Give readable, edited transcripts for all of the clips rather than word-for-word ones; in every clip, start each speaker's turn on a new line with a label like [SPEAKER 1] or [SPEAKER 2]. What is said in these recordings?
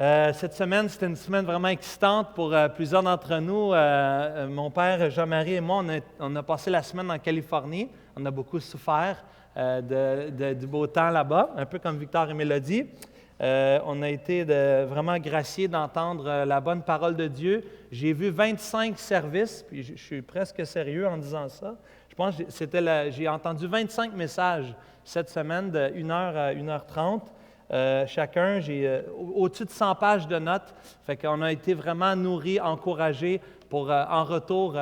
[SPEAKER 1] Cette semaine, c'était une semaine vraiment excitante pour plusieurs d'entre nous. Mon père Jean-Marie et moi, on a passé la semaine en Californie. On a beaucoup souffert du beau temps là-bas, un peu comme Victor et Mélodie. On a été vraiment graciés d'entendre la bonne parole de Dieu. J'ai vu 25 services, puis je suis presque sérieux en disant ça. Je pense que j'ai entendu 25 messages cette semaine de 1h à 1h30. Chacun, j'ai au-dessus de 100 pages de notes. Fait qu'on a été vraiment nourris, encouragés pour en retour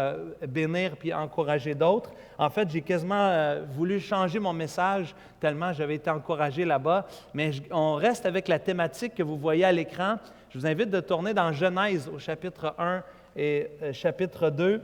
[SPEAKER 1] bénir puis encourager d'autres. En fait, j'ai quasiment voulu changer mon message tellement j'avais été encouragé là-bas. Mais on reste avec la thématique que vous voyez à l'écran. Je vous invite de tourner dans Genèse au chapitre 1 et chapitre 2.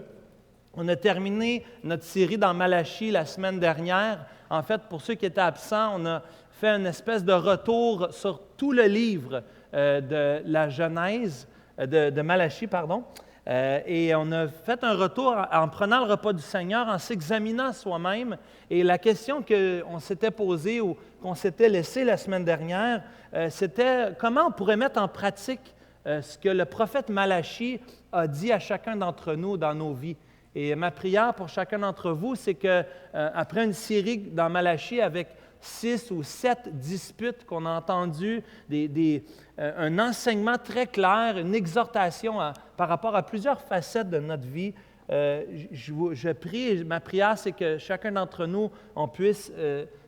[SPEAKER 1] On a terminé notre série dans Malachie la semaine dernière. En fait, pour ceux qui étaient absents, on a fait une espèce de retour sur tout le livre de la Genèse, de Malachie, pardon. Et on a fait un retour en prenant le repas du Seigneur, en s'examinant soi-même. Et la question qu'on s'était posée ou qu'on s'était laissée la semaine dernière, c'était comment on pourrait mettre en pratique ce que le prophète Malachie a dit à chacun d'entre nous dans nos vies. Et ma prière pour chacun d'entre vous, c'est qu'après une série dans Malachie avec 6 ou 7 disputes qu'on a entendues, un enseignement très clair, une exhortation par rapport à plusieurs facettes de notre vie, je prie, ma prière, c'est que chacun d'entre nous, on puisse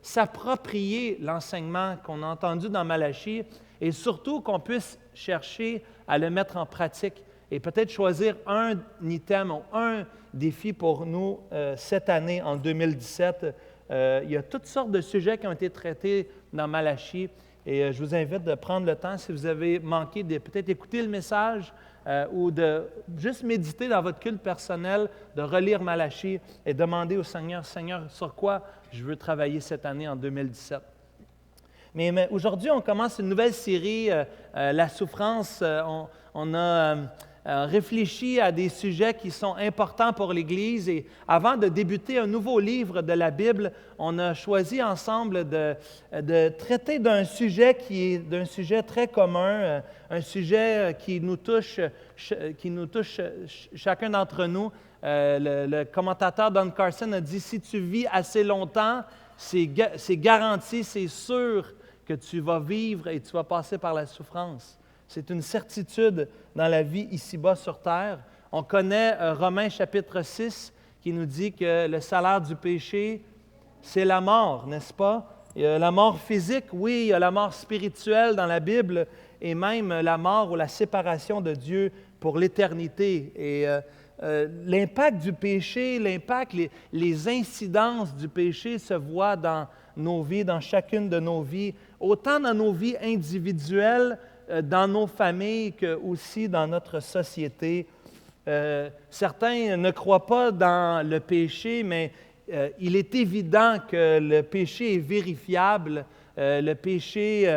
[SPEAKER 1] s'approprier l'enseignement qu'on a entendu dans Malachie et surtout qu'on puisse chercher à le mettre en pratique et peut-être choisir un item ou un défi pour nous cette année, en 2017. Il y a toutes sortes de sujets qui ont été traités dans Malachie et je vous invite de prendre le temps, si vous avez manqué, de peut-être écouter le message ou de juste méditer dans votre culte personnel, de relire Malachie et demander au Seigneur, « Seigneur, sur quoi je veux travailler cette année en 2017? » Mais aujourd'hui, on commence une nouvelle série, La souffrance. On a réfléchi à des sujets qui sont importants pour l'Église. Et avant de débuter un nouveau livre de la Bible, on a choisi ensemble de traiter d'un sujet très commun, un sujet qui nous touche chacun d'entre nous. Le commentateur Don Carson a dit « Si tu vis assez longtemps, c'est garanti, c'est sûr que tu vas vivre et tu vas passer par la souffrance. » C'est une certitude dans la vie ici-bas sur terre. On connaît Romains chapitre 6 qui nous dit que le salaire du péché, c'est la mort, n'est-ce pas? Il y a la mort physique, oui, il y a la mort spirituelle dans la Bible et même la mort ou la séparation de Dieu pour l'éternité. Et l'impact du péché, les incidences du péché se voient dans nos vies, dans chacune de nos vies, autant dans nos vies individuelles, dans nos familles que aussi dans notre société. Certains ne croient pas dans le péché, mais il est évident que le péché est vérifiable. Le péché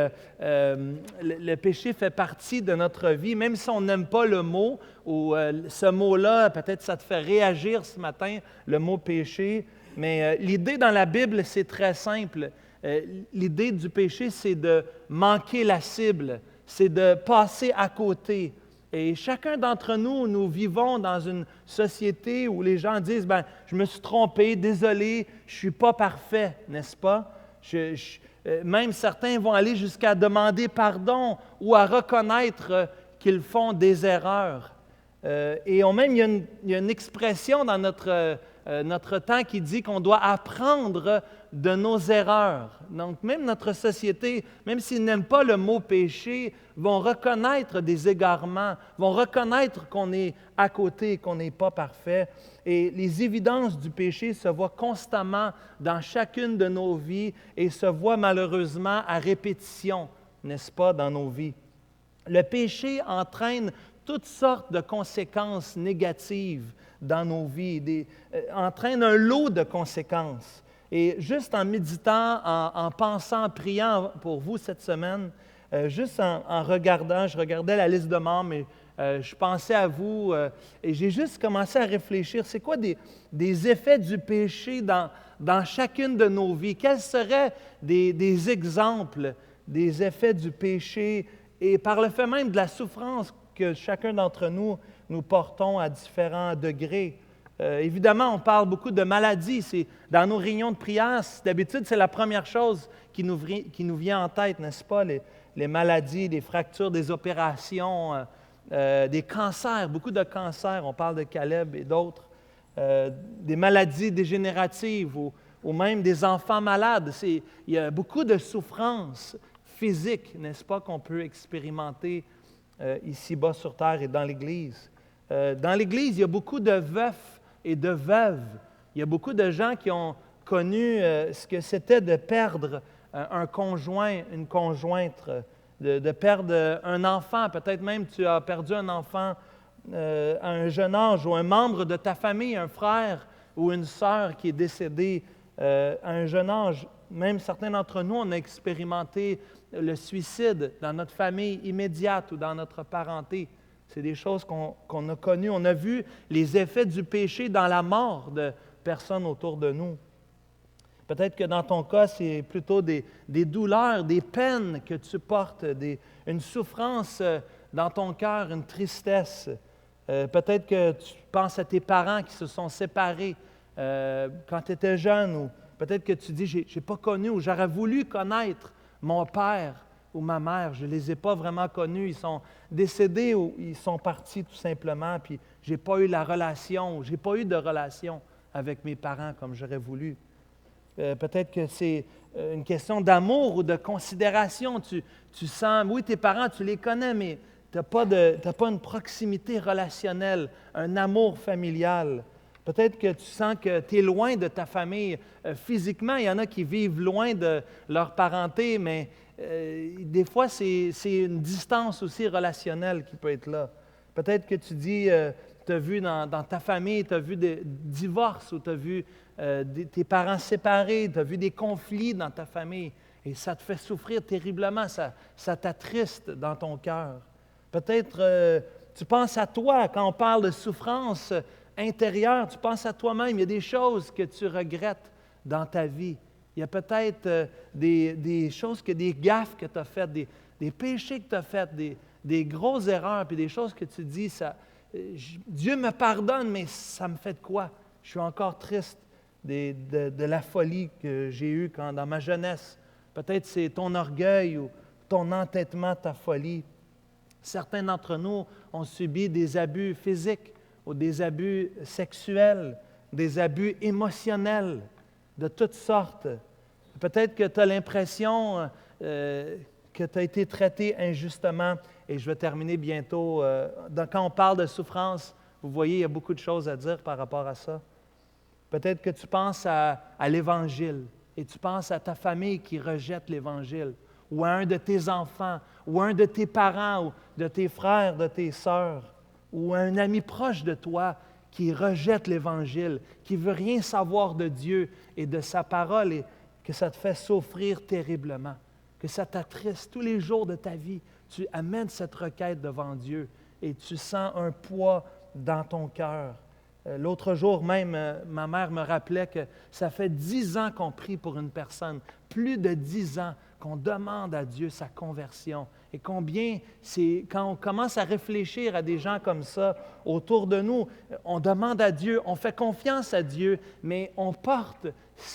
[SPEAKER 1] fait partie de notre vie, même si on n'aime pas le mot, ou ce mot-là, peut-être ça te fait réagir ce matin, le mot péché. Mais l'idée dans la Bible, c'est très simple. L'idée du péché, c'est de manquer la cible. C'est de passer à côté. Et chacun d'entre nous, nous vivons dans une société où les gens disent « je me suis trompé, désolé, je ne suis pas parfait, n'est-ce pas? » Même certains vont aller jusqu'à demander pardon ou à reconnaître qu'ils font des erreurs. Et il y a une expression dans notre temps qui dit qu'on doit apprendre de nos erreurs. Donc, même notre société, même s'ils n'aiment pas le mot péché, vont reconnaître des égarements, vont reconnaître qu'on est à côté, qu'on n'est pas parfait. Et les évidences du péché se voient constamment dans chacune de nos vies et se voient malheureusement à répétition, n'est-ce pas, dans nos vies. Le péché entraîne toutes sortes de conséquences négatives dans nos vies, entraîne un lot de conséquences. Et juste en méditant, en pensant, en priant pour vous cette semaine, juste en regardant, je regardais la liste de membres, mais je pensais à vous et j'ai juste commencé à réfléchir, c'est quoi des effets du péché dans chacune de nos vies? Quels seraient des exemples des effets du péché et par le fait même de la souffrance que chacun d'entre nous, nous portons à différents degrés. Évidemment, on parle beaucoup de maladies. C'est, dans nos réunions de prière, d'habitude, c'est la première chose qui nous vient en tête, n'est-ce pas? Les maladies, des fractures, des opérations, des cancers, beaucoup de cancers. On parle de Caleb et d'autres. Des maladies dégénératives ou même des enfants malades. Il y a beaucoup de souffrances physiques, n'est-ce pas, qu'on peut expérimenter ici-bas sur terre et dans l'Église. Dans l'Église, il y a beaucoup de veufs et de veuves. Il y a beaucoup de gens qui ont connu ce que c'était de perdre un conjoint, une conjointe, de perdre un enfant. Peut-être même tu as perdu un enfant à un jeune âge ou un membre de ta famille, un frère ou une sœur qui est décédé à un jeune âge. Même certains d'entre nous, on a expérimenté le suicide dans notre famille immédiate ou dans notre parenté. C'est des choses qu'on a connues. On a vu les effets du péché dans la mort de personnes autour de nous. Peut-être que dans ton cas, c'est plutôt des douleurs, des peines que tu portes, une souffrance dans ton cœur, une tristesse. Peut-être que tu penses à tes parents qui se sont séparés quand tu étais jeune, ou peut-être que tu dis, je n'ai pas connu, ou j'aurais voulu connaître mon père ou ma mère, je ne les ai pas vraiment connus, ils sont décédés ou ils sont partis tout simplement, puis je n'ai pas eu la relation, ou je n'ai pas eu de relation avec mes parents comme j'aurais voulu. Peut-être que c'est une question d'amour ou de considération. Tu sens, oui, tes parents, tu les connais, mais tu n'as pas une proximité relationnelle, un amour familial. Peut-être que tu sens que tu es loin de ta famille. Physiquement, il y en a qui vivent loin de leur parenté, mais des fois, c'est une distance aussi relationnelle qui peut être là. Peut-être que tu dis, tu as vu dans ta famille, tu as vu des divorces ou tu as vu tes parents séparés, tu as vu des conflits dans ta famille et ça te fait souffrir terriblement, ça t'attriste dans ton cœur. Peut-être tu penses à toi quand on parle de souffrance intérieure, tu penses à toi-même, il y a des choses que tu regrettes dans ta vie. Il y a peut-être des choses, des gaffes que tu as faites, des péchés que tu as faits, des grosses erreurs, puis des choses que tu dis, Dieu me pardonne, mais ça me fait de quoi? Je suis encore triste de la folie que j'ai eue dans ma jeunesse. Peut-être c'est ton orgueil ou ton entêtement, ta folie. Certains d'entre nous ont subi des abus physiques ou des abus sexuels, des abus émotionnels de toutes sortes. Peut-être que tu as l'impression que tu as été traité injustement. Et je vais terminer bientôt. Quand on parle de souffrance, vous voyez, il y a beaucoup de choses à dire par rapport à ça. Peut-être que tu penses à l'Évangile et tu penses à ta famille qui rejette l'Évangile, ou à un de tes enfants, ou à un de tes parents, ou de tes frères, de tes sœurs, ou à un ami proche de toi qui rejette l'Évangile, qui ne veut rien savoir de Dieu et de sa parole, et que ça te fait souffrir terriblement, que ça t'attriste tous les jours de ta vie. Tu amènes cette requête devant Dieu et tu sens un poids dans ton cœur. L'autre jour même, ma mère me rappelait que ça fait 10 ans qu'on prie pour une personne, plus de 10 ans qu'on demande à Dieu sa conversion. Et combien c'est, quand on commence à réfléchir à des gens comme ça autour de nous, on demande à Dieu, on fait confiance à Dieu, mais on porte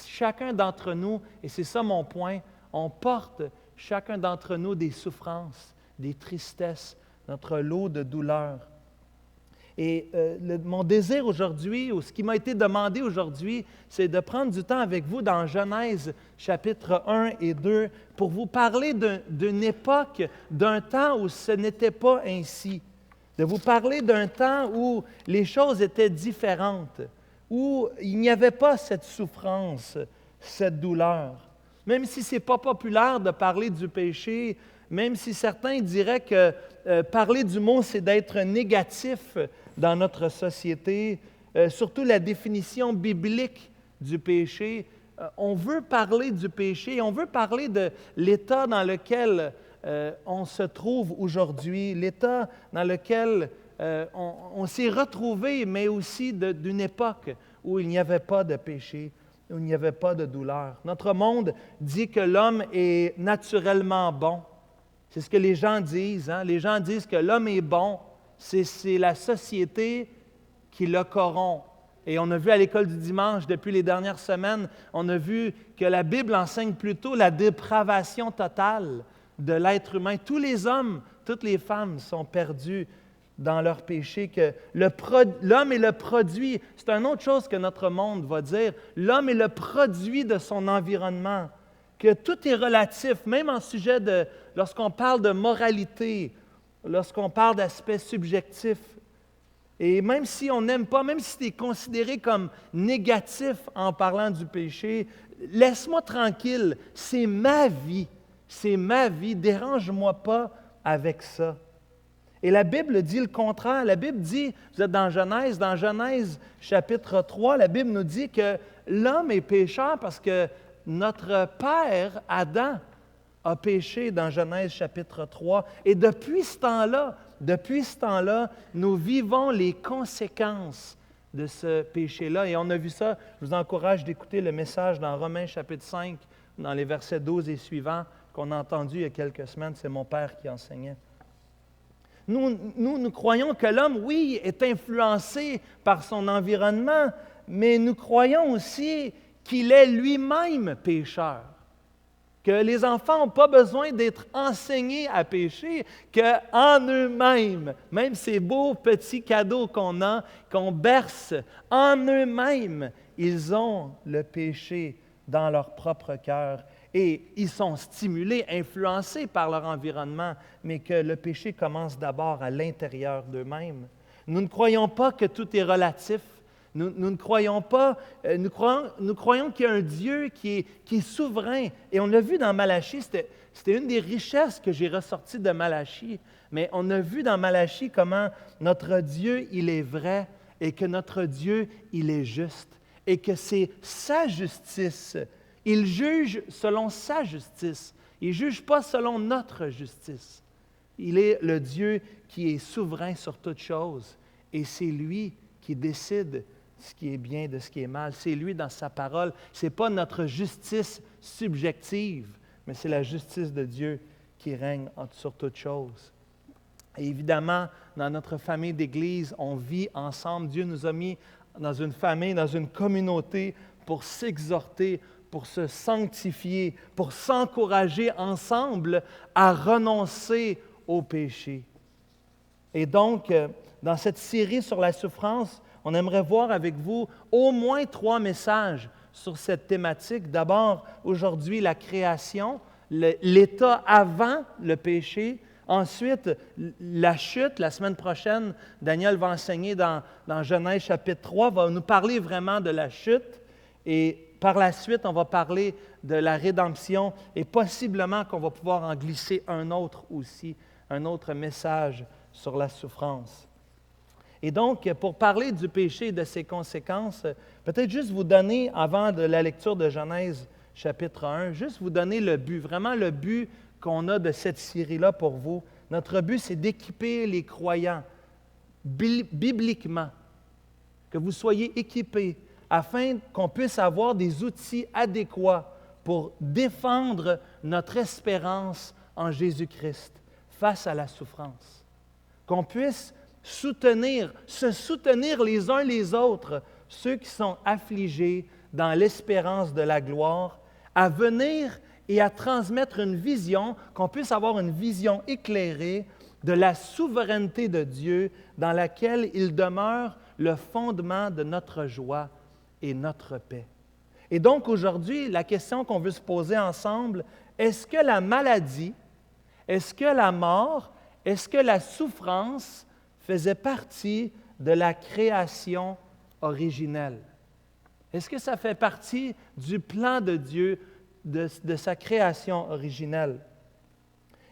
[SPEAKER 1] chacun d'entre nous, et c'est ça mon point, on porte chacun d'entre nous des souffrances, des tristesses, notre lot de douleurs. Et mon désir aujourd'hui, ou ce qui m'a été demandé aujourd'hui, c'est de prendre du temps avec vous dans Genèse chapitre 1 et 2 pour vous parler d'une époque, d'un temps où ce n'était pas ainsi. De vous parler d'un temps où les choses étaient différentes, où il n'y avait pas cette souffrance, cette douleur. Même si ce n'est pas populaire de parler du péché, même si certains diraient que parler du mot, c'est d'être négatif dans notre société, surtout la définition biblique du péché. On veut parler du péché, on veut parler de l'état dans lequel on se trouve aujourd'hui, l'état dans lequel on s'est retrouvé, mais aussi d'une époque où il n'y avait pas de péché, où il n'y avait pas de douleur. Notre monde dit que l'homme est naturellement bon. C'est ce que les gens disent. Hein? Les gens disent que l'homme est bon. C'est la société qui le corrompt. Et on a vu à l'école du dimanche, depuis les dernières semaines, on a vu que la Bible enseigne plutôt la dépravation totale de l'être humain. Tous les hommes, toutes les femmes sont perdus dans leur péché, que l'homme est le produit. C'est une autre chose que notre monde va dire. L'homme est le produit de son environnement, que tout est relatif, même en sujet de, lorsqu'on parle de moralité, lorsqu'on parle d'aspects subjectifs. Et même si on n'aime pas, même si tu es considéré comme négatif en parlant du péché, laisse-moi tranquille, c'est ma vie, dérange-moi pas avec ça. Et la Bible dit le contraire. La Bible dit, vous êtes dans Genèse chapitre 3, la Bible nous dit que l'homme est pécheur parce que notre père, Adam, a péché dans Genèse chapitre 3. Et depuis ce temps-là, nous vivons les conséquences de ce péché-là. Et on a vu ça, je vous encourage d'écouter le message dans Romains chapitre 5, dans les versets 12 et suivants, qu'on a entendu il y a quelques semaines. C'est mon père qui enseignait. Nous croyons que l'homme, oui, est influencé par son environnement, mais nous croyons aussi qu'il est lui-même pécheur. Que les enfants n'ont pas besoin d'être enseignés à pécher, qu'en eux-mêmes, même ces beaux petits cadeaux qu'on a, qu'on berce, en eux-mêmes, ils ont le péché dans leur propre cœur. Et ils sont stimulés, influencés par leur environnement, mais que le péché commence d'abord à l'intérieur d'eux-mêmes. Nous ne croyons pas que tout est relatif. Nous ne croyons pas, nous croyons qu'il y a un Dieu qui est souverain. Et on l'a vu dans Malachie, c'était une des richesses que j'ai ressorties de Malachie. Mais on a vu dans Malachie comment notre Dieu, il est vrai, et que notre Dieu, il est juste, et que c'est sa justice. Il juge selon sa justice. Il ne juge pas selon notre justice. Il est le Dieu qui est souverain sur toutes choses. Et c'est lui qui décide ce qui est bien de ce qui est mal. C'est lui dans sa parole. Ce n'est pas notre justice subjective, mais c'est la justice de Dieu qui règne sur toutes choses. Et évidemment, dans notre famille d'Église, on vit ensemble. Dieu nous a mis dans une famille, dans une communauté pour s'exhorter, pour se sanctifier, pour s'encourager ensemble à renoncer au péché. Et donc, dans cette série sur la souffrance, on aimerait voir avec vous au moins 3 messages sur cette thématique. D'abord, aujourd'hui, la création, l'état avant le péché. Ensuite, la chute. La semaine prochaine, Daniel va enseigner dans Genèse chapitre 3, va nous parler vraiment de la chute. Et par la suite, on va parler de la rédemption et possiblement qu'on va pouvoir en glisser un autre aussi, un autre message sur la souffrance. Et donc, pour parler du péché et de ses conséquences, peut-être juste vous donner, avant de la lecture de Genèse chapitre 1, juste vous donner le but, vraiment le but qu'on a de cette série-là pour vous. Notre but, c'est d'équiper les croyants bibliquement, que vous soyez équipés, afin qu'on puisse avoir des outils adéquats pour défendre notre espérance en Jésus-Christ face à la souffrance. Qu'on puisse se soutenir les uns les autres, ceux qui sont affligés dans l'espérance de la gloire, à venir et à transmettre une vision, qu'on puisse avoir une vision éclairée de la souveraineté de Dieu dans laquelle il demeure le fondement de notre joie et notre paix. Et donc aujourd'hui, la question qu'on veut se poser ensemble, est-ce que la maladie, est-ce que la mort, est-ce que la souffrance faisait partie de la création originelle? Est-ce que ça fait partie du plan de Dieu, de sa création originelle?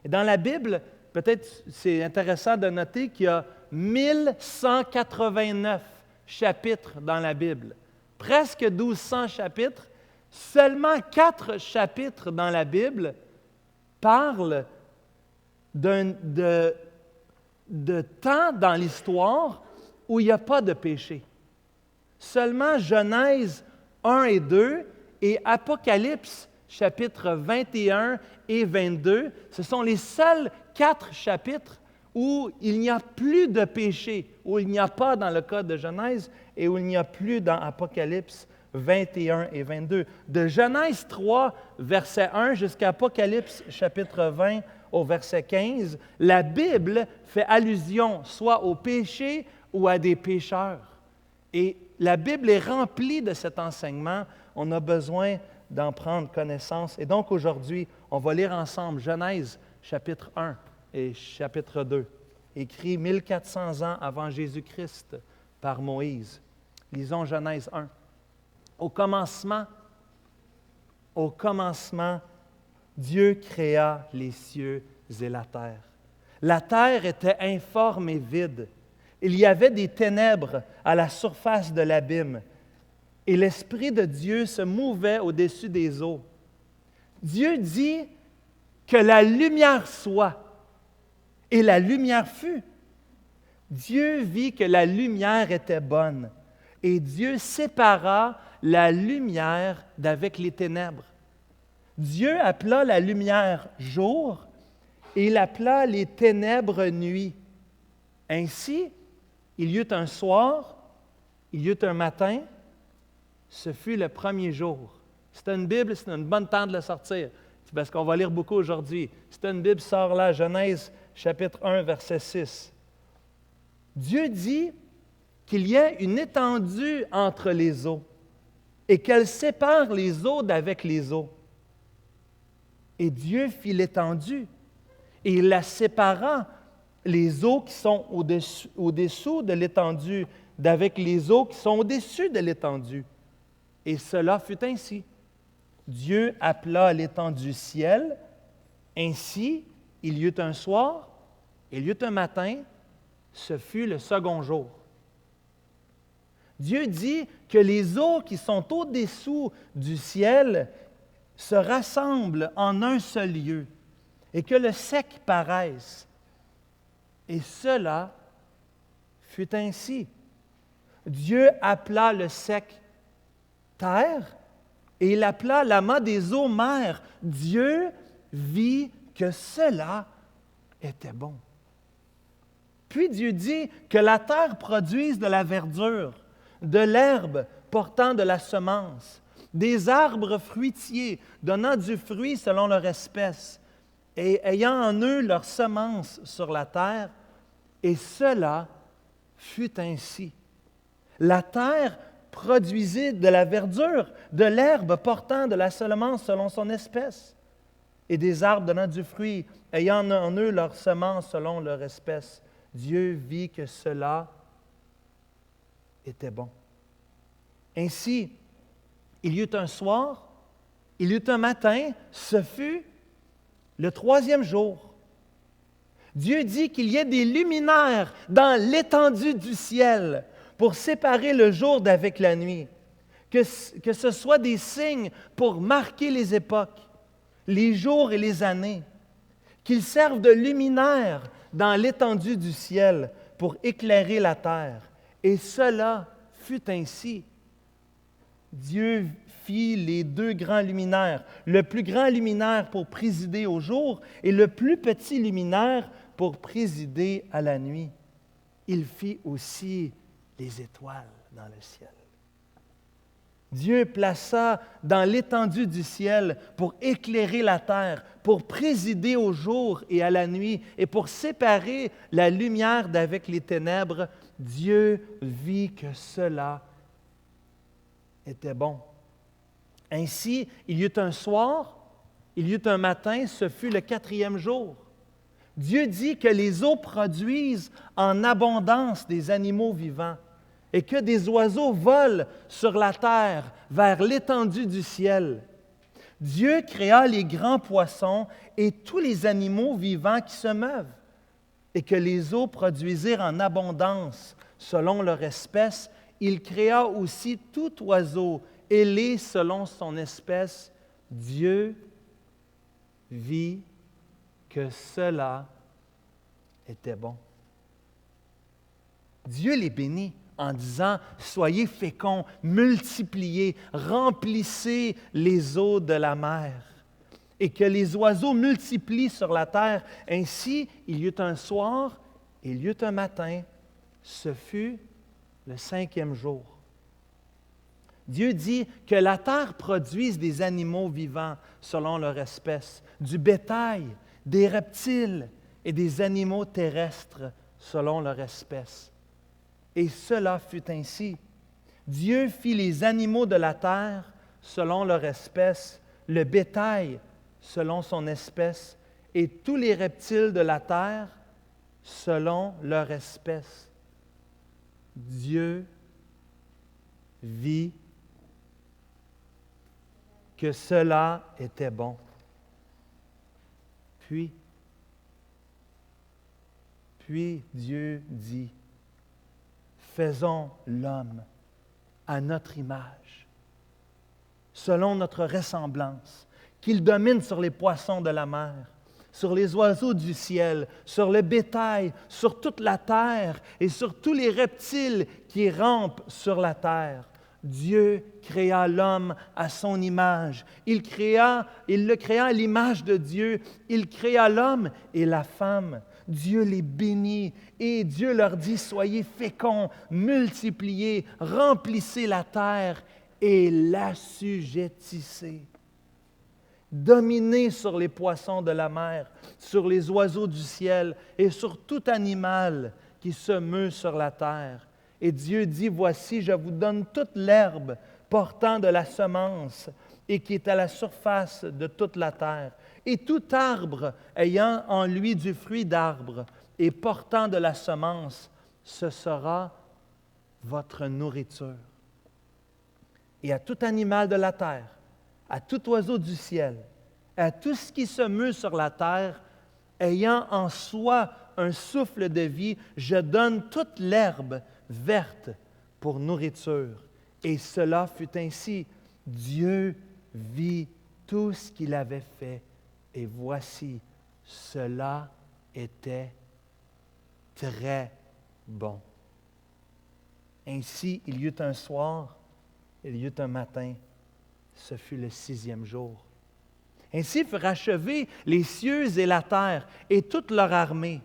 [SPEAKER 1] Et dans la Bible, peut-être c'est intéressant de noter qu'il y a 1189 chapitres dans la Bible. Presque 1200 chapitres, seulement 4 chapitres dans la Bible parlent de temps dans l'histoire où il n'y a pas de péché. Seulement Genèse 1 et 2 et Apocalypse, chapitres 21 et 22. Ce sont les seuls 4 chapitres où il n'y a plus de péché, où il n'y a pas dans le cas de Genèse et où il n'y a plus dans Apocalypse 21 et 22. De Genèse 3, verset 1 jusqu'à Apocalypse chapitre 20 au verset 15, la Bible fait allusion soit au péché ou à des pécheurs. Et la Bible est remplie de cet enseignement. On a besoin d'en prendre connaissance. Et donc aujourd'hui, on va lire ensemble Genèse chapitre 1 et chapitre 2, écrit 1400 ans avant Jésus-Christ par Moïse. Lisons Genèse 1. Au commencement, Dieu créa les cieux et la terre. La terre était informe et vide. Il y avait des ténèbres à la surface de l'abîme, et l'Esprit de Dieu se mouvait au-dessus des eaux. Dieu dit que la lumière soit, et la lumière fut. Dieu vit que la lumière était bonne, et Dieu sépara la lumière d'avec les ténèbres. Dieu appela la lumière jour, et il appela les ténèbres nuit. Ainsi, il y eut un soir, il y eut un matin, ce fut le premier jour. C'est une Bible, c'est une bonne temps de la sortir. C'est parce qu'on va lire beaucoup aujourd'hui. C'est une Bible, sort là, Genèse chapitre 1, verset 6. Dieu dit qu'il y a une étendue entre les eaux et qu'elle sépare les eaux d'avec les eaux. Et Dieu fit l'étendue et il la sépara, les eaux qui sont au-dessous de l'étendue d'avec les eaux qui sont au-dessus de l'étendue. Et cela fut ainsi. Dieu appela l'étendue ciel. Ainsi, il y eut un soir, il y eut un matin, ce fut le second jour. Dieu dit que les eaux qui sont au-dessous du ciel se rassemblent en un seul lieu et que le sec paraisse. Et cela fut ainsi. Dieu appela le sec terre et il appela l'amas des eaux mer. Dieu vit que cela était bon. Puis Dieu dit que la terre produise de la verdure, de l'herbe portant de la semence, des arbres fruitiers donnant du fruit selon leur espèce, et ayant en eux leur semence sur la terre, et cela fut ainsi. La terre produisit de la verdure, de l'herbe portant de la semence selon son espèce, et des arbres donnant du fruit, ayant en eux leur semence selon leur espèce. Dieu vit que cela était bon. Ainsi, il y eut un soir, il y eut un matin, ce fut le troisième jour. Dieu dit qu'il y ait des luminaires dans l'étendue du ciel pour séparer le jour d'avec la nuit, que ce soit des signes pour marquer les époques, les jours et les années, qu'ils servent de luminaires dans l'étendue du ciel pour éclairer la terre. Et cela fut ainsi. Dieu fit les 2 grands luminaires, le plus grand luminaire pour présider au jour et le plus petit luminaire pour présider à la nuit. Il fit aussi les étoiles dans le ciel. Dieu plaça dans l'étendue du ciel pour éclairer la terre, pour présider au jour et à la nuit, et pour séparer la lumière d'avec les ténèbres. Dieu vit que cela était bon. Ainsi, il y eut un soir, il y eut un matin, ce fut le 4e jour. Dieu dit que les eaux produisent en abondance des animaux vivants et que des oiseaux volent sur la terre vers l'étendue du ciel. Dieu créa les grands poissons et tous les animaux vivants qui se meuvent, et que les eaux produisirent en abondance selon leur espèce. Il créa aussi tout oiseau ailé selon son espèce. Dieu vit que cela était bon. Dieu les bénit en disant, soyez féconds, multipliez, remplissez les eaux de la mer, et que les oiseaux multiplient sur la terre. Ainsi, il y eut un soir, et il y eut un matin. Ce fut le 5e jour. Dieu dit que la terre produise des animaux vivants selon leur espèce, du bétail, des reptiles et des animaux terrestres selon leur espèce. Et cela fut ainsi. Dieu fit les animaux de la terre selon leur espèce, le bétail selon son espèce, et tous les reptiles de la terre selon leur espèce. Dieu vit que cela était bon. Puis Dieu dit, faisons l'homme à notre image, selon notre ressemblance, qu'il domine sur les poissons de la mer, sur les oiseaux du ciel, sur le bétail, sur toute la terre et sur tous les reptiles qui rampent sur la terre. Dieu créa l'homme à son image. Il le créa à l'image de Dieu. Il créa l'homme et la femme. Dieu les bénit et Dieu leur dit, soyez féconds, multipliez, remplissez la terre et l'assujettissez. Dominez sur les poissons de la mer, sur les oiseaux du ciel et sur tout animal qui se meut sur la terre. Et Dieu dit, voici, je vous donne toute l'herbe portant de la semence et qui est à la surface de toute la terre, et tout arbre ayant en lui du fruit d'arbre et portant de la semence, ce sera votre nourriture. Et à tout animal de la terre, à tout oiseau du ciel, à tout ce qui se meut sur la terre, ayant en soi un souffle de vie, je donne toute l'herbe verte pour nourriture. Et cela fut ainsi. Dieu vit tout ce qu'il avait fait, et voici, cela était très bon. Ainsi, il y eut un soir, il y eut un matin, ce fut le 6e jour. Ainsi furent achevés les cieux et la terre et toute leur armée.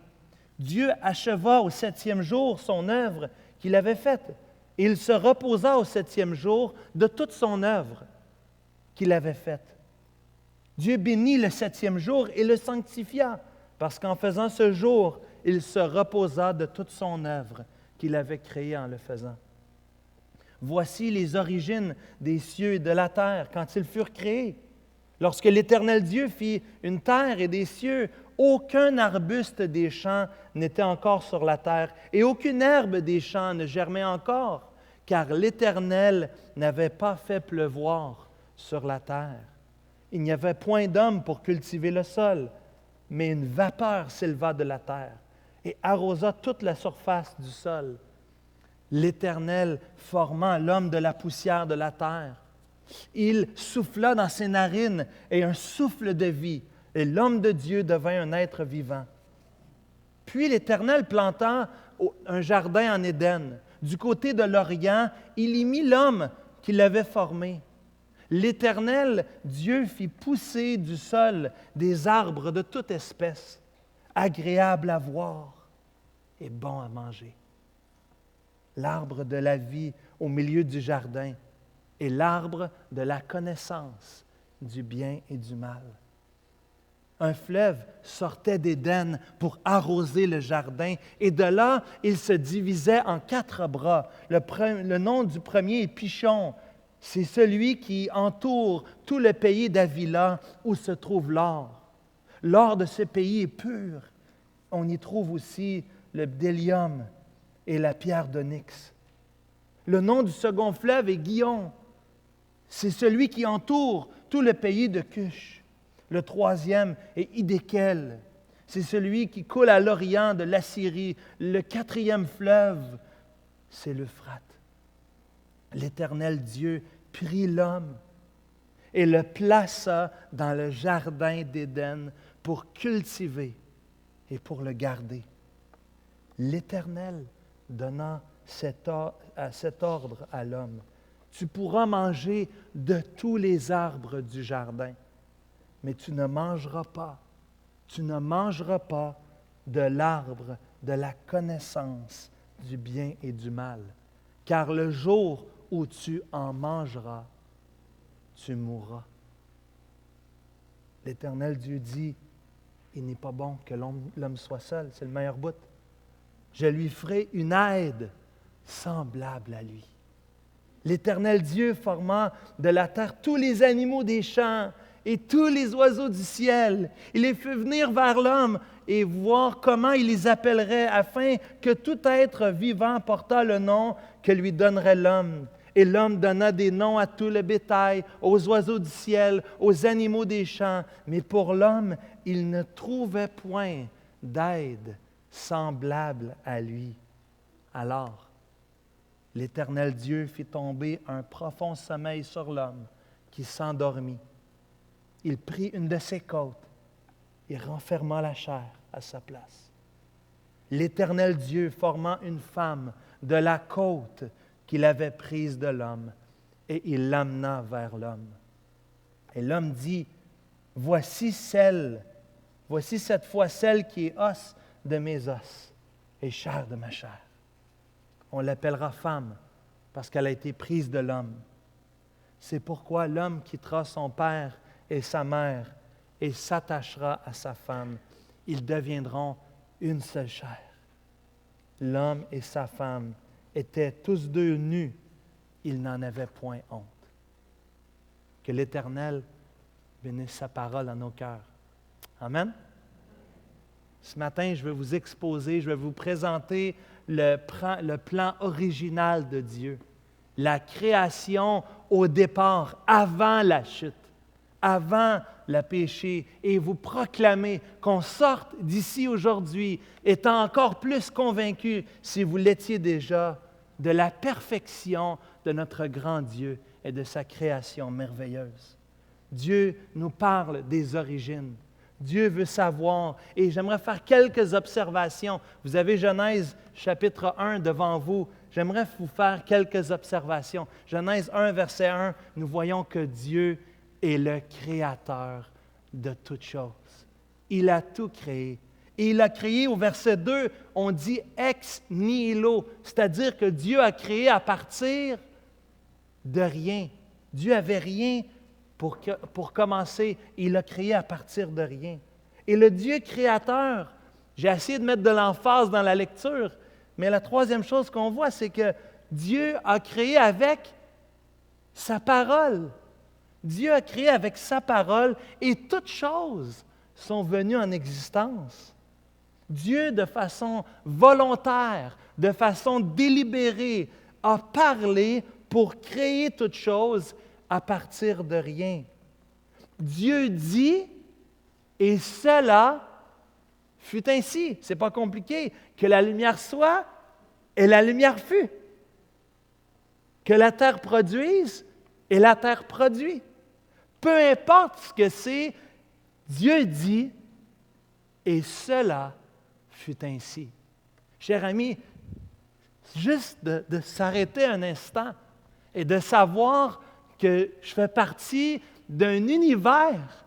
[SPEAKER 1] Dieu acheva au 7e jour son œuvre qu'il avait faite, et il se reposa au 7e jour de toute son œuvre qu'il avait faite. Dieu bénit le 7e jour et le sanctifia, parce qu'en faisant ce jour, il se reposa de toute son œuvre qu'il avait créée en le faisant. Voici les origines des cieux et de la terre quand ils furent créés. Lorsque l'Éternel Dieu fit une terre et des cieux, aucun arbuste des champs n'était encore sur la terre, et aucune herbe des champs ne germait encore, car l'Éternel n'avait pas fait pleuvoir sur la terre. Il n'y avait point d'homme pour cultiver le sol, mais une vapeur s'éleva de la terre et arrosa toute la surface du sol. L'Éternel formant l'homme de la poussière de la terre, il souffla dans ses narines et un souffle de vie, et l'homme de Dieu devint un être vivant. Puis l'Éternel planta un jardin en Éden. Du côté de l'Orient, il y mit l'homme qui l'avait formé. L'Éternel Dieu fit pousser du sol des arbres de toute espèce, agréables à voir et bons à manger. L'arbre de la vie au milieu du jardin et l'arbre de la connaissance du bien et du mal. Un fleuve sortait d'Éden pour arroser le jardin, et de là, il se divisait en 4 bras. Le nom du premier est Pishon. C'est celui qui entoure tout le pays d'Havila où se trouve l'or. L'or de ce pays est pur. On y trouve aussi le bdellium et la pierre d'onyx. Le nom du second fleuve est Gihon. C'est celui qui entoure tout le pays de Cush. Le troisième est Hidékel. C'est celui qui coule à l'orient de l'Assyrie. Le 4e fleuve, c'est l'Euphrate. L'Éternel Dieu prit l'homme et le plaça dans le jardin d'Éden pour cultiver et pour le garder. L'Éternel donnant cet ordre à l'homme. Tu pourras manger de tous les arbres du jardin, mais tu ne mangeras pas de l'arbre de la connaissance du bien et du mal, car le jour où tu en mangeras, tu mourras. L'Éternel Dieu dit, il n'est pas bon que l'homme soit seul, c'est le meilleur bout. Je lui ferai une aide semblable à lui. L'Éternel Dieu formant de la terre tous les animaux des champs et tous les oiseaux du ciel. Il les fait venir vers l'homme et voir comment il les appellerait afin que tout être vivant portât le nom que lui donnerait l'homme. Et l'homme donna des noms à tout le bétail, aux oiseaux du ciel, aux animaux des champs. Mais pour l'homme, il ne trouvait point d'aide semblable à lui. Alors, l'Éternel Dieu fit tomber un profond sommeil sur l'homme qui s'endormit. Il prit une de ses côtes et renferma la chair à sa place. L'Éternel Dieu formant une femme de la côte qu'il avait prise de l'homme, et il l'amena vers l'homme. Et l'homme dit, voici cette fois celle qui est os de mes os et chair de ma chair. On l'appellera femme parce qu'elle a été prise de l'homme. C'est pourquoi l'homme quittera son père et sa mère et s'attachera à sa femme. Ils deviendront une seule chair. L'homme et sa femme étaient tous deux nus. Ils n'en avaient point honte. Que l'Éternel bénisse sa parole dans nos cœurs. Amen. Ce matin, je vais vous exposer, je vais vous présenter le plan original de Dieu. La création au départ, avant la chute, avant le péché, et vous proclamer qu'on sorte d'ici aujourd'hui étant encore plus convaincu, si vous l'étiez déjà, de la perfection de notre grand Dieu et de sa création merveilleuse. Dieu nous parle des origines. Dieu veut savoir, et j'aimerais faire quelques observations. Vous avez Genèse chapitre 1 devant vous. J'aimerais vous faire quelques observations. Genèse 1, verset 1, nous voyons que Dieu est le créateur de toutes choses. Il a tout créé. Et il a créé, au verset 2, on dit « ex nihilo », c'est-à-dire que Dieu a créé à partir de rien. Dieu n'avait rien pour commencer. Il a créé à partir de rien. Et le Dieu créateur, j'ai essayé de mettre de l'emphase dans la lecture, mais la troisième chose qu'on voit, c'est que Dieu a créé avec sa parole. Dieu a créé avec sa parole et toutes choses sont venues en existence. Dieu, de façon volontaire, de façon délibérée, a parlé pour créer toutes choses à partir de rien. Dieu dit, et cela fut ainsi. Ce n'est pas compliqué. Que la lumière soit, et la lumière fut. Que la terre produise, et la terre produit. Peu importe ce que c'est, Dieu dit, et cela fut ainsi. Cher ami, juste de s'arrêter un instant et de savoir que je fais partie d'un univers,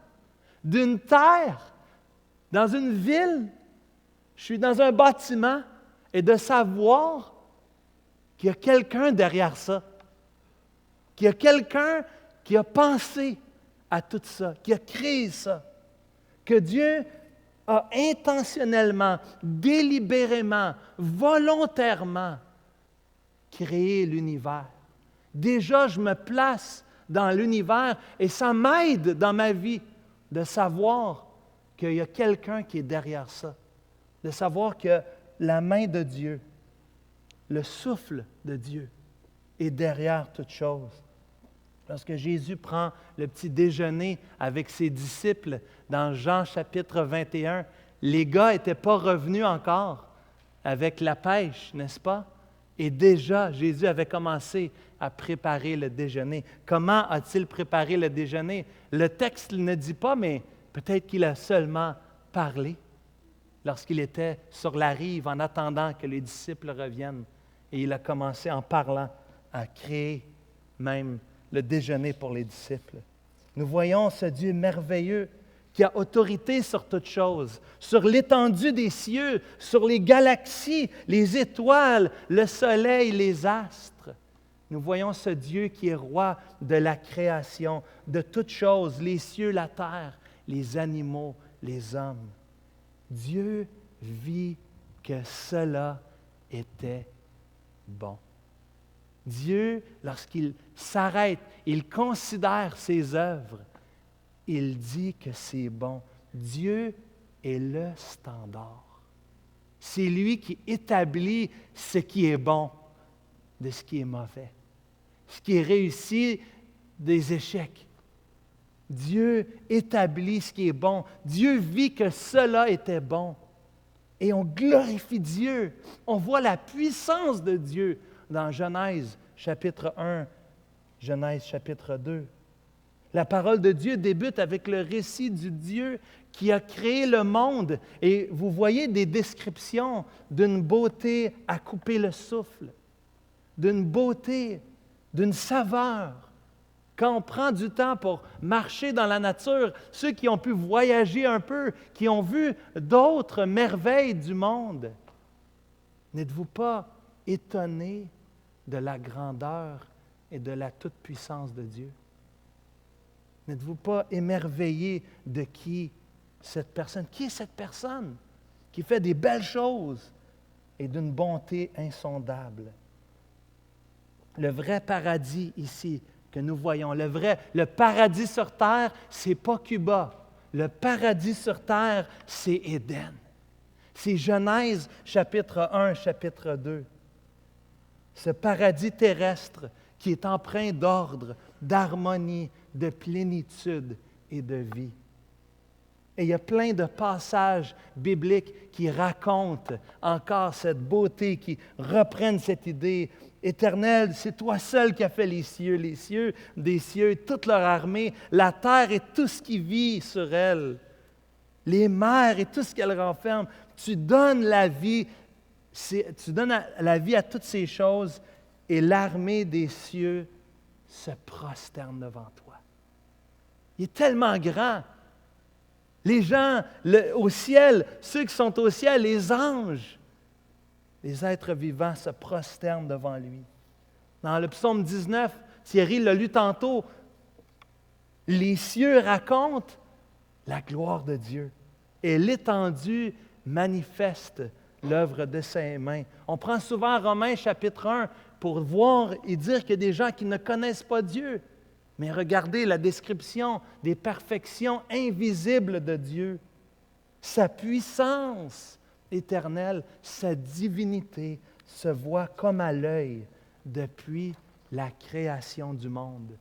[SPEAKER 1] d'une terre, dans une ville, je suis dans un bâtiment, et de savoir qu'il y a quelqu'un derrière ça, qu'il y a quelqu'un qui a pensé à tout ça, qui a créé ça, que Dieu a intentionnellement, délibérément, volontairement créé l'univers. Déjà, je me place dans l'univers et ça m'aide dans ma vie de savoir qu'il y a quelqu'un qui est derrière ça, de savoir que la main de Dieu, le souffle de Dieu est derrière toute chose. Lorsque Jésus prend le petit déjeuner avec ses disciples dans Jean chapitre 21, les gars n'étaient pas revenus encore avec la pêche, n'est-ce pas? Et déjà, Jésus avait commencé à préparer le déjeuner. Comment a-t-il préparé le déjeuner? Le texte ne dit pas, mais peut-être qu'il a seulement parlé. lorsqu'il était sur la rive en attendant que les disciples reviennent. Et il a commencé en parlant à créer même le déjeuner pour les disciples. Nous voyons ce Dieu merveilleux qui a autorité sur toutes choses, sur l'étendue des cieux, sur les galaxies, les étoiles, le soleil, les astres. Nous voyons ce Dieu qui est roi de la création, de toutes choses, les cieux, la terre, les animaux, les hommes. Dieu vit que cela était bon. Dieu, lorsqu'il s'arrête, il considère ses œuvres, il dit que c'est bon. Dieu est le standard. C'est lui qui établit ce qui est bon de ce qui est mauvais, ce qui est réussi des échecs. Dieu établit ce qui est bon. Dieu vit que cela était bon. Et on glorifie Dieu. On voit la puissance de Dieu dans Genèse chapitre 1, Genèse chapitre 2. La parole de Dieu débute avec le récit du Dieu qui a créé le monde. Et vous voyez des descriptions d'une beauté à couper le souffle, d'une beauté, d'une saveur. Quand on prend du temps pour marcher dans la nature, ceux qui ont pu voyager un peu, qui ont vu d'autres merveilles du monde, n'êtes-vous pas étonnés de la grandeur et de la toute-puissance de Dieu? N'êtes-vous pas émerveillés de qui cette personne? Qui est cette personne qui fait des belles choses et d'une bonté insondable? Le vrai paradis ici que nous voyons, le paradis sur terre, c'est pas Cuba. Le paradis sur terre, c'est Éden. C'est Genèse chapitre 1, chapitre 2. Ce paradis terrestre qui est empreint d'ordre, d'harmonie, de plénitude et de vie. Et il y a plein de passages bibliques qui racontent encore cette beauté, qui reprennent cette idée. Éternel, c'est toi seul qui as fait les cieux des cieux, toute leur armée, la terre et tout ce qui vit sur elle, les mers et tout ce qu'elle renferme. Tu donnes la vie, tu donnes la vie à toutes ces choses et l'armée des cieux se prosterne devant toi. Il est tellement grand. Les gens au ciel, ceux qui sont au ciel, les anges, les êtres vivants se prosternent devant lui. Dans le psaume 19, Thierry l'a lu tantôt, les cieux racontent la gloire de Dieu et l'étendue manifeste l'œuvre de ses mains. On prend souvent Romains chapitre 1 pour voir et dire qu'il y a des gens qui ne connaissent pas Dieu. Mais regardez la description des perfections invisibles de Dieu, sa puissance éternelle, sa divinité se voit comme à l'œil depuis la création du monde.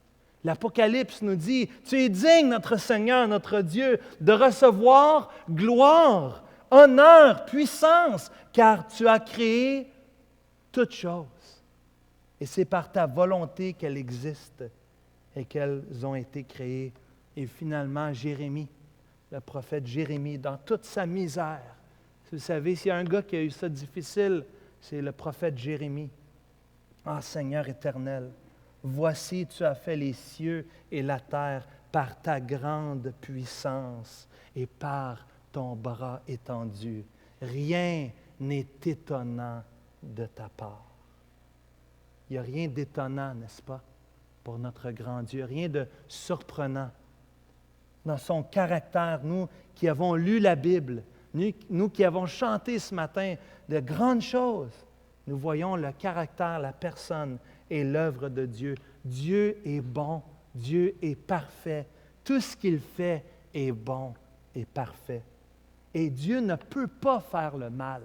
[SPEAKER 1] L'Apocalypse nous dit, « Tu es digne, notre Seigneur, notre Dieu, de recevoir gloire, honneur, puissance, car tu as créé toutes choses. Et c'est par ta volonté qu'elles existent et qu'elles ont été créées. » Et finalement, Jérémie, le prophète Jérémie, dans toute sa misère, vous savez, s'il y a un gars qui a eu ça difficile, c'est le prophète Jérémie. « Ah, Seigneur éternel, voici, tu as fait les cieux et la terre par ta grande puissance et par ton bras étendu. Rien n'est étonnant de ta part. » Il n'y a rien d'étonnant, n'est-ce pas, pour notre grand Dieu, rien de surprenant. Dans son caractère, nous qui avons lu la Bible, nous qui avons chanté ce matin de grandes choses, nous voyons le caractère, la personne et l'œuvre de Dieu. Dieu est bon, Dieu est parfait. Tout ce qu'il fait est bon et parfait. Et Dieu ne peut pas faire le mal.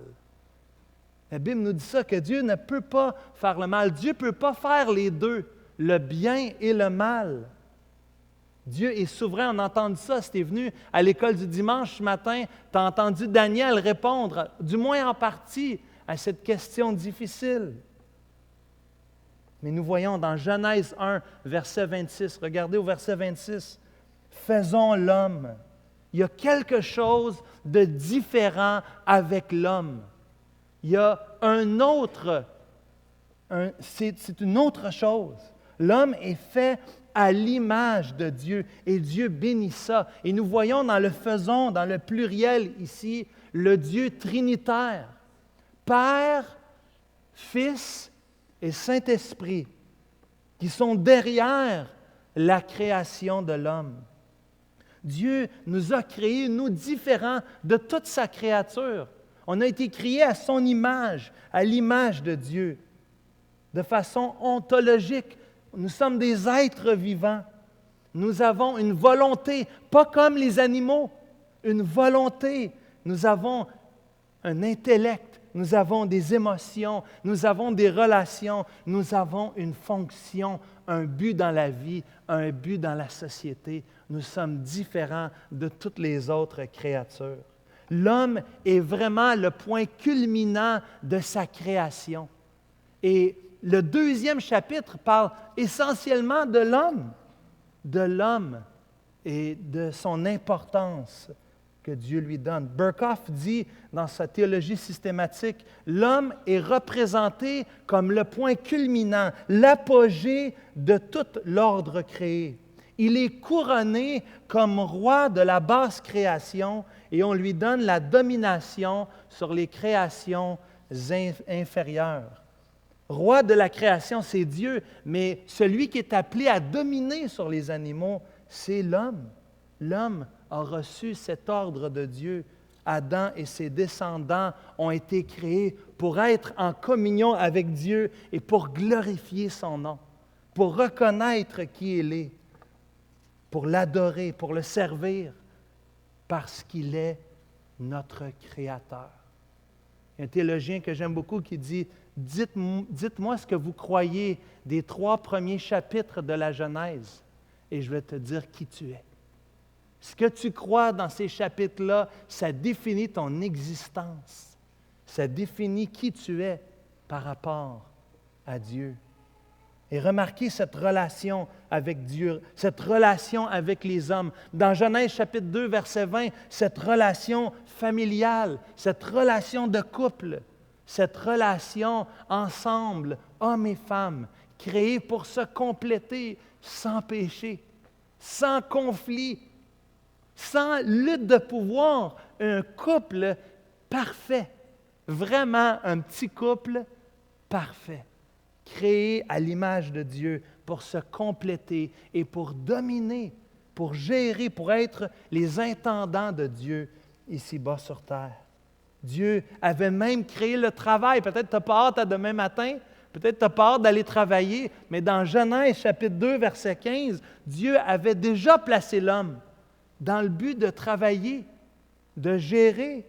[SPEAKER 1] La Bible nous dit ça, que Dieu ne peut pas faire le mal. Dieu ne peut pas faire les deux, le bien et le mal. Dieu est souverain. On a entendu ça. Si tu es venu à l'école du dimanche ce matin, tu as entendu Daniel répondre, du moins en partie, à cette question difficile. Mais nous voyons dans Genèse 1, verset 26, regardez au verset 26, « Faisons l'homme. » Il y a quelque chose de différent avec l'homme. Il y a c'est une autre chose. L'homme est fait à l'image de Dieu et Dieu bénit ça. Et nous voyons dans le faisons, dans le pluriel ici, le Dieu trinitaire, Père, Fils et Saint-Esprit, qui sont derrière la création de l'homme. Dieu nous a créés, nous différents de toute sa créature. On a été créés à son image, à l'image de Dieu, de façon ontologique. Nous sommes des êtres vivants. Nous avons une volonté, pas comme les animaux, une volonté. Nous avons un intellect, nous avons des émotions, nous avons des relations, nous avons une fonction, un but dans la vie, un but dans la société. Nous sommes différents de toutes les autres créatures. L'homme est vraiment le point culminant de sa création. Et le 2e chapitre parle essentiellement de l'homme et de son importance que Dieu lui donne. Berkhoff dit dans sa théologie systématique, l'homme est représenté comme le point culminant, l'apogée de tout l'ordre créé. Il est couronné comme roi de la basse création et on lui donne la domination sur les créations inférieures. Roi de la création, c'est Dieu, mais celui qui est appelé à dominer sur les animaux, c'est l'homme. L'homme a reçu cet ordre de Dieu. Adam et ses descendants ont été créés pour être en communion avec Dieu et pour glorifier son nom, pour reconnaître qui il est, pour l'adorer, pour le servir, parce qu'il est notre Créateur. Il y a un théologien que j'aime beaucoup qui dit « Dites-moi ce que vous croyez des 3 premiers chapitres de la Genèse, et je vais te dire qui tu es. » Ce que tu crois dans ces chapitres-là, ça définit ton existence. Ça définit qui tu es par rapport à Dieu. Et remarquez cette relation avec Dieu, cette relation avec les hommes. Dans Genèse chapitre 2, verset 20, cette relation familiale, cette relation de couple, cette relation ensemble, hommes et femmes, créée pour se compléter sans péché, sans conflit, sans lutte de pouvoir, un couple parfait, vraiment un petit couple parfait, créé à l'image de Dieu pour se compléter et pour dominer, pour gérer, pour être les intendants de Dieu ici-bas sur terre. Dieu avait même créé le travail. Peut-être tu n'as pas hâte à demain matin, peut-être tu n'as pas hâte d'aller travailler, mais dans Genèse chapitre 2, verset 15, Dieu avait déjà placé l'homme dans le but de travailler, de gérer,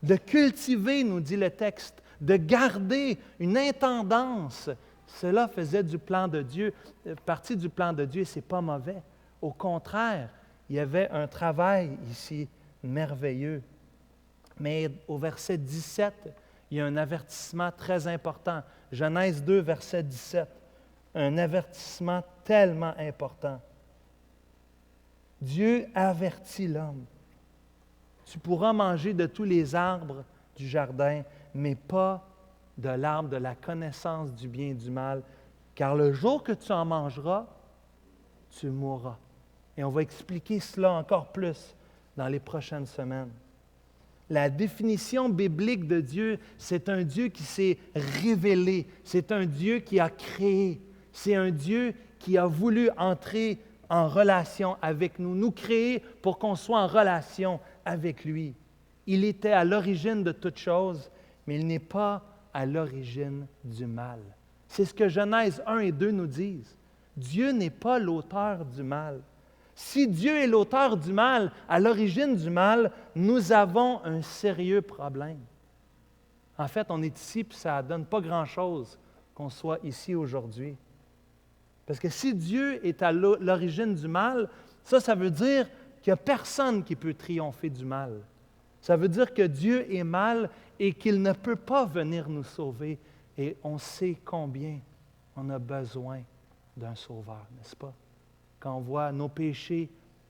[SPEAKER 1] de cultiver, nous dit le texte, de garder une intendance. Cela faisait du plan de Dieu, partie du plan de Dieu, et ce n'est pas mauvais. Au contraire, il y avait un travail ici merveilleux. Mais au verset 17, il y a un avertissement très important. Genèse 2, verset 17. Un avertissement tellement important. Dieu avertit l'homme. Tu pourras manger de tous les arbres du jardin, mais pas de l'arbre de la connaissance du bien et du mal, car le jour que tu en mangeras, tu mourras. Et on va expliquer cela encore plus dans les prochaines semaines. La définition biblique de Dieu, c'est un Dieu qui s'est révélé, c'est un Dieu qui a créé, c'est un Dieu qui a voulu entrer en relation avec nous, nous créer pour qu'on soit en relation avec lui. Il était à l'origine de toutes choses, mais il n'est pas à l'origine du mal. C'est ce que Genèse 1 et 2 nous disent. Dieu n'est pas l'auteur du mal. Si Dieu est l'auteur du mal, à l'origine du mal, nous avons un sérieux problème. En fait, on est ici, puis ça ne donne pas grand-chose qu'on soit ici aujourd'hui. Parce que si Dieu est à l'origine du mal, ça veut dire qu'il n'y a personne qui peut triompher du mal. Ça veut dire que Dieu est mal et qu'il ne peut pas venir nous sauver. Et on sait combien on a besoin d'un sauveur, n'est-ce pas? Quand on voit nos péchés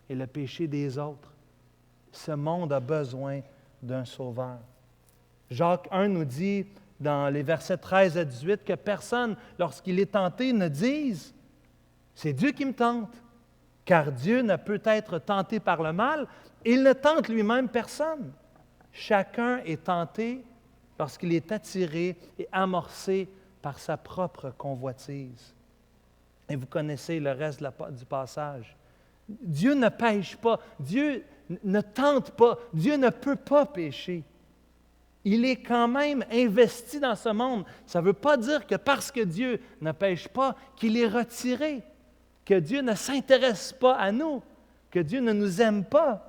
[SPEAKER 1] et le péché des autres. Ce monde a besoin d'un sauveur. Jacques 1 nous dit, dans les versets 13 à 18, que personne, lorsqu'il est tenté, ne dise « C'est Dieu qui me tente », car Dieu ne peut être tenté par le mal, et il ne tente lui-même personne. Chacun est tenté lorsqu'il est attiré et amorcé par sa propre convoitise. Et vous connaissez le reste du passage. Dieu ne pêche pas, Dieu ne tente pas, Dieu ne peut pas pécher. Il est quand même investi dans ce monde. Ça ne veut pas dire que parce que Dieu ne pêche pas, qu'il est retiré, que Dieu ne s'intéresse pas à nous, que Dieu ne nous aime pas.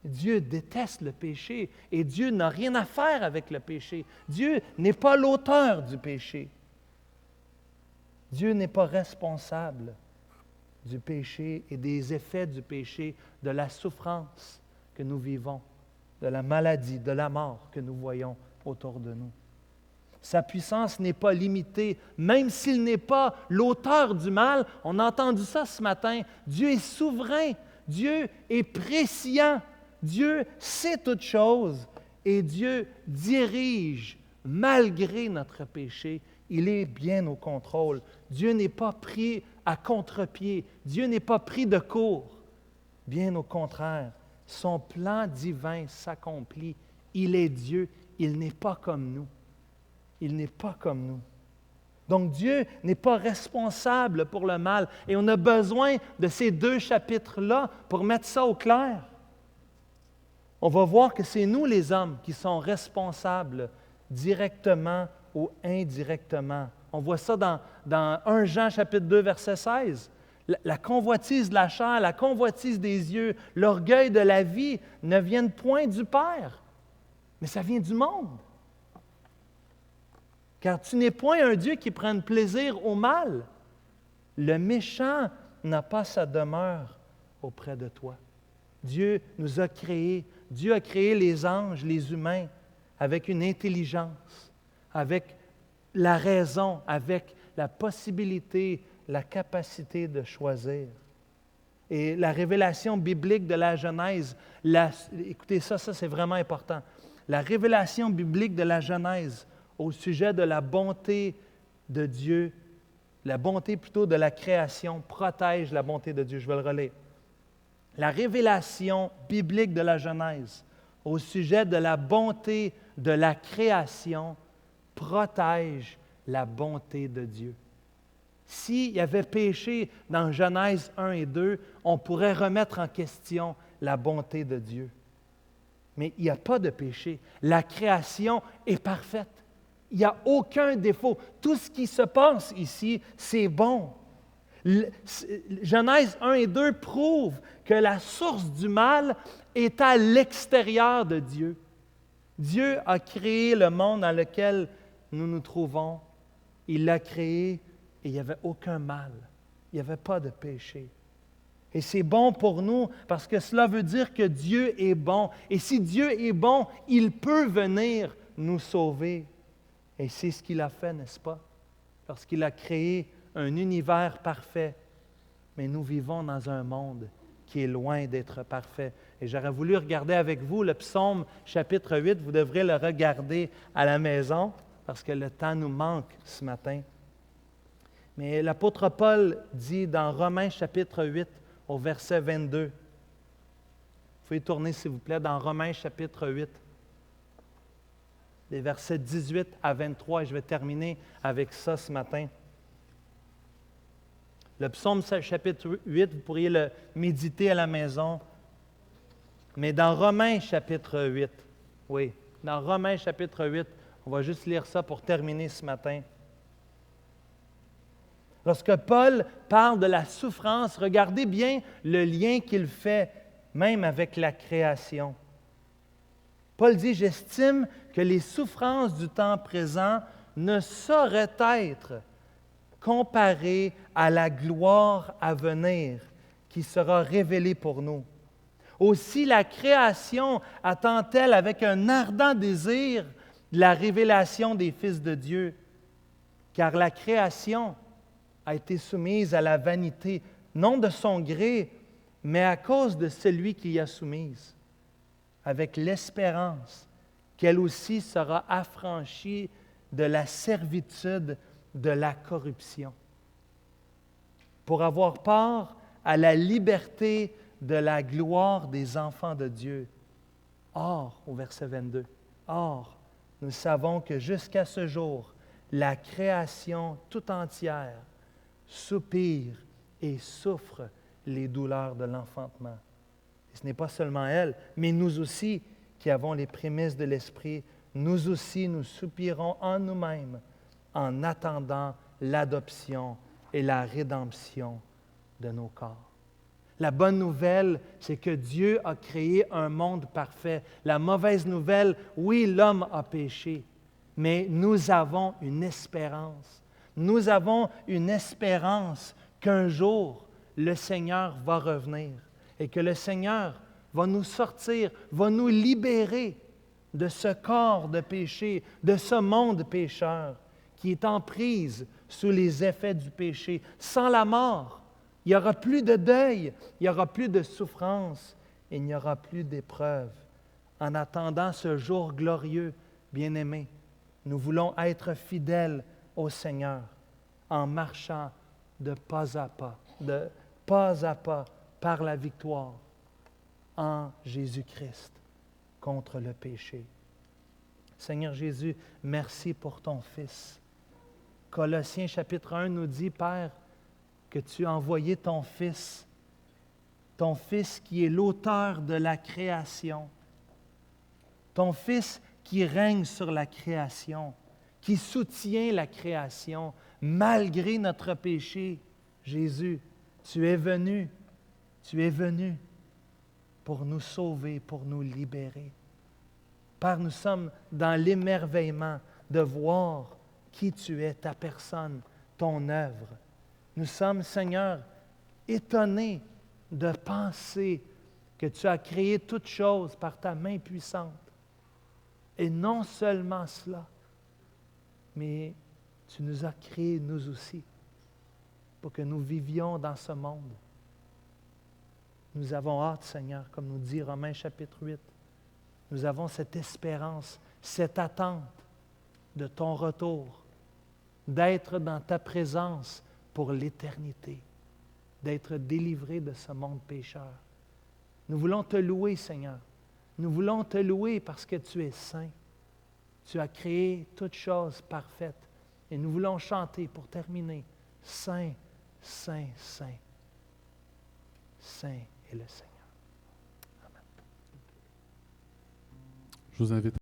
[SPEAKER 1] Dieu déteste le péché et Dieu n'a rien à faire avec le péché. Dieu n'est pas l'auteur du péché. Dieu n'est pas responsable du péché et des effets du péché, de la souffrance que nous vivons, de la maladie, de la mort que nous voyons autour de nous. Sa puissance n'est pas limitée, même s'il n'est pas l'auteur du mal. On a entendu ça ce matin. Dieu est souverain, Dieu est prescient, Dieu sait toutes choses et Dieu dirige malgré notre péché. Il est bien au contrôle. Dieu n'est pas pris à contre-pied. Dieu n'est pas pris de court. Bien au contraire, son plan divin s'accomplit. Il est Dieu. Il n'est pas comme nous. Il n'est pas comme nous. Donc Dieu n'est pas responsable pour le mal. Et on a besoin de ces deux chapitres-là pour mettre ça au clair. On va voir que c'est nous les hommes qui sont responsables directement ou indirectement. On voit ça dans 1 Jean chapitre 2, verset 16. La convoitise de la chair, la convoitise des yeux, l'orgueil de la vie ne viennent point du Père, mais ça vient du monde. Car tu n'es point un Dieu qui prenne plaisir au mal. Le méchant n'a pas sa demeure auprès de toi. Dieu nous a créés. Dieu a créé les anges, les humains, avec une intelligence, avec la raison, avec la possibilité, la capacité de choisir. Et la révélation biblique de la Genèse, écoutez ça c'est vraiment important. La révélation biblique de la Genèse au sujet de la bonté de Dieu, la bonté plutôt de la création, protège la bonté de Dieu. Je vais le relire. La révélation biblique de la Genèse au sujet de la bonté de la création protège la bonté de Dieu. S'il y avait péché dans Genèse 1 et 2, on pourrait remettre en question la bonté de Dieu. Mais il n'y a pas de péché. La création est parfaite. Il n'y a aucun défaut. Tout ce qui se passe ici, c'est bon. Genèse 1 et 2 prouvent que la source du mal est à l'extérieur de Dieu. Dieu a créé le monde dans lequel nous nous trouvons. Il l'a créé et il n'y avait aucun mal. Il n'y avait pas de péché. Et c'est bon pour nous parce que cela veut dire que Dieu est bon. Et si Dieu est bon, il peut venir nous sauver. Et c'est ce qu'il a fait, n'est-ce pas? Lorsqu'il a créé un univers parfait. Mais nous vivons dans un monde qui est loin d'être parfait. Et j'aurais voulu regarder avec vous le psaume chapitre 8. Vous devrez le regarder à la maison parce que le temps nous manque ce matin. Mais l'apôtre Paul dit dans Romains chapitre 8 au verset 22. Vous pouvez tourner s'il vous plaît dans Romains chapitre 8. Les versets 18 à 23. Et je vais terminer avec ça ce matin. Le psaume chapitre 8, vous pourriez le méditer à la maison. Mais dans Romains chapitre 8, oui, dans Romains chapitre 8, on va juste lire ça pour terminer ce matin. Lorsque Paul parle de la souffrance, regardez bien le lien qu'il fait même avec la création. Paul dit, « J'estime que les souffrances du temps présent ne sauraient être comparées à la gloire à venir qui sera révélée pour nous. Aussi la création attend-elle avec un ardent désir la révélation des fils de Dieu, car la création a été soumise à la vanité, non de son gré, mais à cause de celui qui y a soumise, avec l'espérance qu'elle aussi sera affranchie de la servitude de la corruption, pour avoir part à la liberté de la gloire des enfants de Dieu. Or, au verset 22, or, nous savons que jusqu'à ce jour, la création tout entière soupire et souffre les douleurs de l'enfantement. Et ce n'est pas seulement elle, mais nous aussi qui avons les prémices de l'Esprit, nous aussi nous soupirons en nous-mêmes en attendant l'adoption et la rédemption de nos corps. La bonne nouvelle, c'est que Dieu a créé un monde parfait. La mauvaise nouvelle, oui, l'homme a péché, mais nous avons une espérance. Nous avons une espérance qu'un jour, le Seigneur va revenir et que le Seigneur va nous sortir, va nous libérer de ce corps de péché, de ce monde pécheur qui est en prise sous les effets du péché. Sans la mort, il n'y aura plus de deuil, il n'y aura plus de souffrance, et il n'y aura plus d'épreuve. En attendant ce jour glorieux, bien-aimés, nous voulons être fidèles au Seigneur en marchant de pas à pas par la victoire en Jésus-Christ contre le péché. Seigneur Jésus, merci pour ton Fils. Colossiens chapitre 1 nous dit, Père, que tu as envoyé ton Fils qui est l'auteur de la création, ton Fils qui règne sur la création, qui soutient la création, malgré notre péché. Jésus, tu es venu pour nous sauver, pour nous libérer. Père, nous sommes dans l'émerveillement de voir qui tu es, ta personne, ton œuvre. Nous sommes, Seigneur, étonnés de penser que tu as créé toutes choses par ta main puissante. Et non seulement cela, mais tu nous as créés nous aussi pour que nous vivions dans ce monde. Nous avons hâte, Seigneur, comme nous dit Romains chapitre 8. Nous avons cette espérance, cette attente de ton retour, d'être dans ta présence pour l'éternité, d'être délivrés de ce monde pécheur. Nous voulons te louer, Seigneur. Nous voulons te louer parce que tu es saint. Tu as créé toutes choses parfaites. Et nous voulons chanter pour terminer. Saint, saint, saint. Saint est le Seigneur. Amen.
[SPEAKER 2] Je vous invite